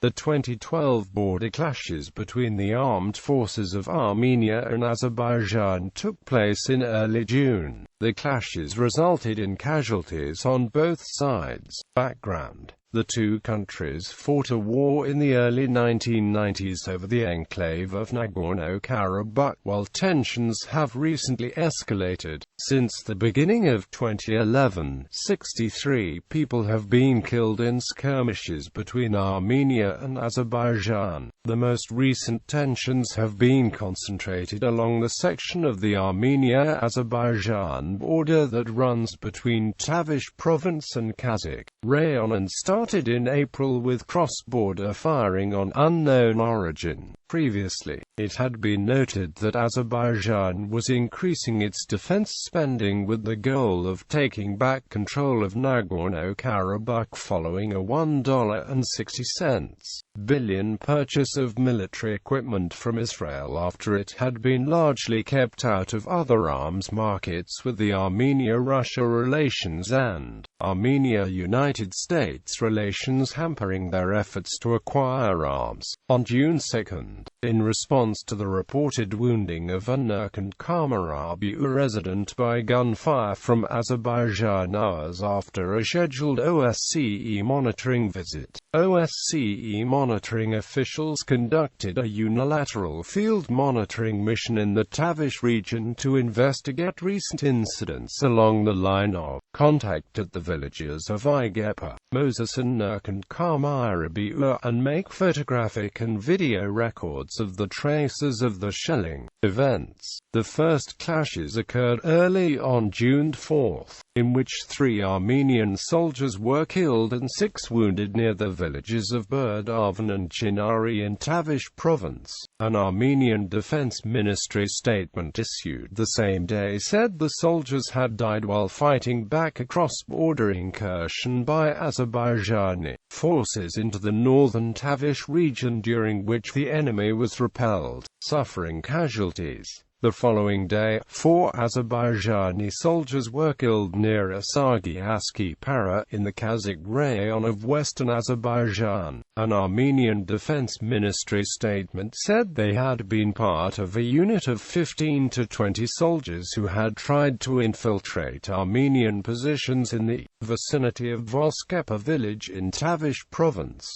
The 2012 border clashes between the armed forces of Armenia and Azerbaijan took place in early June. The clashes resulted in casualties on both sides. Background: the two countries fought a war in the early 1990s over the enclave of Nagorno-Karabakh, while tensions have recently escalated. Since the beginning of 2011, 63 people have been killed in skirmishes between Armenia and Azerbaijan. The most recent tensions have been concentrated along the section of the Armenia-Azerbaijan border that runs between Tavish province and Kazakh Rayon and started in April with cross-border firing on unknown origin. Previously, it had been noted that Azerbaijan was increasing its defense spending with the goal of taking back control of Nagorno-Karabakh following a $1.60 billion purchase of military equipment from Israel after it had been largely kept out of other arms markets with the Armenia-Russia relations and Armenia-United States relations hampering their efforts to acquire arms. On June 2, in response to the reported wounding of a Nurkan-Kamarabi resident by gunfire from Azerbaijan hours after a scheduled OSCE monitoring visit, OSCE monitoring officials conducted a unilateral field monitoring mission in the Tavish region to investigate recent incidents along the line of contact at the villages of Igepa, Moses and Nurkan-Kamarabi and make photographic and video records of the traces of the shelling events. The first clashes occurred early on June 4, in which 3 Armenian soldiers were killed and 6 wounded near the villages of Burdavan and Chinari in Tavish province. An Armenian Defense Ministry statement issued the same day said the soldiers had died while fighting back a cross-border incursion by Azerbaijani forces into the northern Tavish region during which the enemy was repelled, suffering casualties. The following day, 4 Azerbaijani soldiers were killed near Asagi Para in the Kazakh Rayon of western Azerbaijan. An Armenian Defense Ministry statement said they had been part of a unit of 15 to 20 soldiers who had tried to infiltrate Armenian positions in the vicinity of Voskepa village in Tavish province.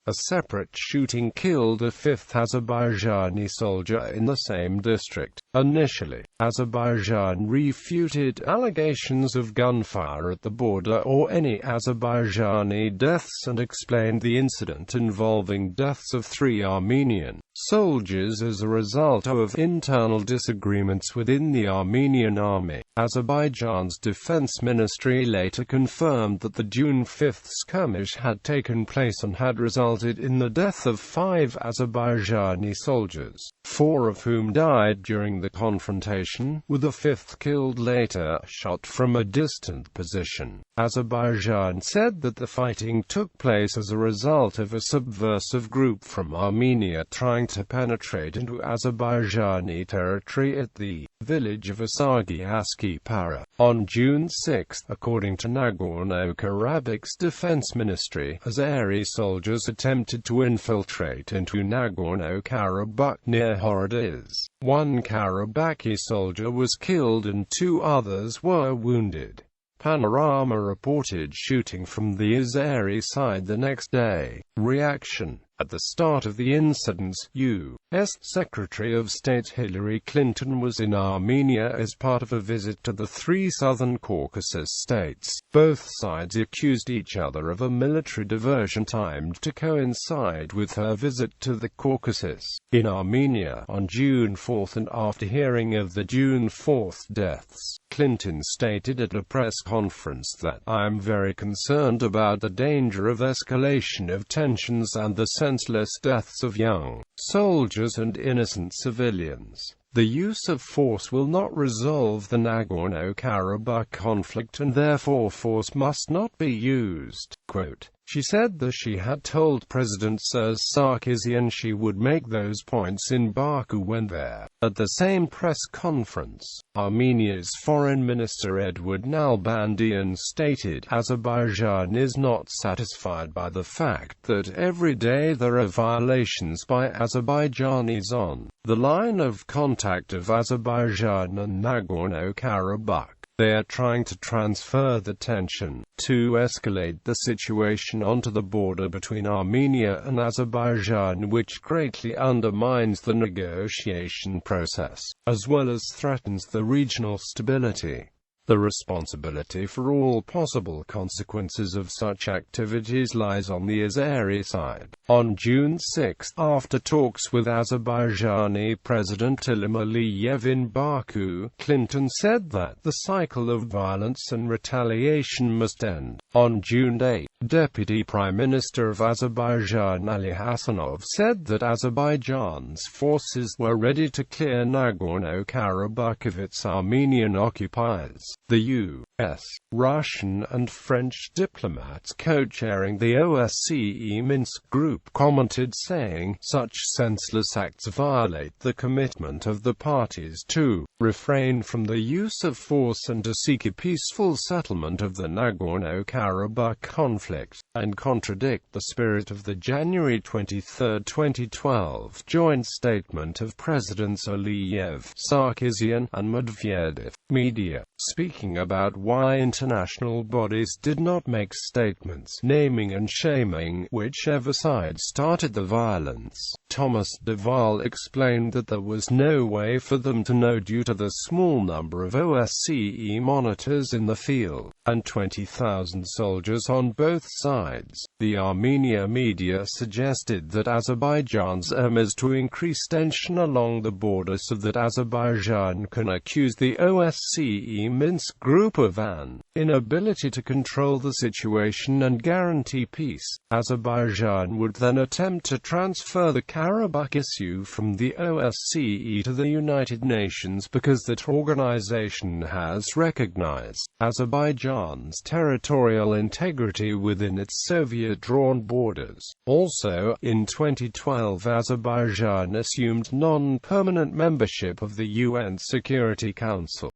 A separate shooting killed a 5th Azerbaijani soldier in the same district. Initially, Azerbaijan refuted allegations of gunfire at the border or any Azerbaijani deaths and explained the incident involving deaths of 3 Armenian soldiers as a result of internal disagreements within the Armenian army. Azerbaijan's defense ministry later confirmed that the June 5 skirmish had taken place and had resulted in the death of 5 Azerbaijani soldiers, 4 of whom died during the confrontation, with the 5th killed later, shot from a distant position. Azerbaijan said that the fighting took place as a result of a subversive group from Armenia trying to penetrate into Azerbaijani territory at the village of Asagi Para. On June 6, according to Nagorno-Karabakh's defense ministry, Azeri soldiers attempted to infiltrate into Nagorno-Karabakh near Horodiz. 1 Karabakhi soldier was killed and 2 others were wounded. Panorama reported shooting from the Azeri side the next day. Reaction: at the start of the incidents, U.S. Secretary of State Hillary Clinton was in Armenia as part of a visit to the 3 southern Caucasus states. Both sides accused each other of a military diversion timed to coincide with her visit to the Caucasus. In Armenia, on June 4 and after hearing of the June 4 deaths, Clinton stated at a press conference that, "I am very concerned about the danger of escalation of tensions and the senseless deaths of young soldiers and innocent civilians. The use of force will not resolve the Nagorno-Karabakh conflict and therefore force must not be used." Quote, She said that she had told President Sarkisian she would make those points in Baku when there. At the same press conference, Armenia's Foreign Minister Edward Nalbandian stated, Azerbaijan is not satisfied by the fact that every day there are violations by Azerbaijanis on the line of contact of Azerbaijan and Nagorno-Karabakh. They are trying to transfer the tension, to escalate the situation onto the border between Armenia and Azerbaijan, which greatly undermines the negotiation process, as well as threatens the regional stability. The responsibility for all possible consequences of such activities lies on the Azeri side. On June 6, after talks with Azerbaijani President Ilham Aliyev in Baku, Clinton said that the cycle of violence and retaliation must end. On June 8, Deputy Prime Minister of Azerbaijan Ali Hassanov said that Azerbaijan's forces were ready to clear Nagorno-Karabakh of its Armenian occupiers. The U.S., Russian and French diplomats co-chairing the OSCE Minsk group commented, saying, such senseless acts violate the commitment of the parties to refrain from the use of force and to seek a peaceful settlement of the Nagorno-Karabakh conflict, and contradict the spirit of the January 23, 2012 joint statement of Presidents Aliyev, Sarkisian, and Medvedev. Media, speaking about why international bodies did not make statements naming and shaming whichever side started the violence, Thomas Duval explained that there was no way for them to know due to the small number of OSCE monitors in the field, and 20,000 soldiers on both sides. The Armenia media suggested that Azerbaijan's aim is to increase tension along the border so that Azerbaijan can accuse the OSCE Minsk group of an inability to control the situation and guarantee peace. Azerbaijan would then attempt to transfer the Karabakh issue from the OSCE to the United Nations because that organization has recognized Azerbaijan's territorial integrity within its Soviet-drawn borders. Also, in 2012 Azerbaijan assumed non-permanent membership of the UN Security Council.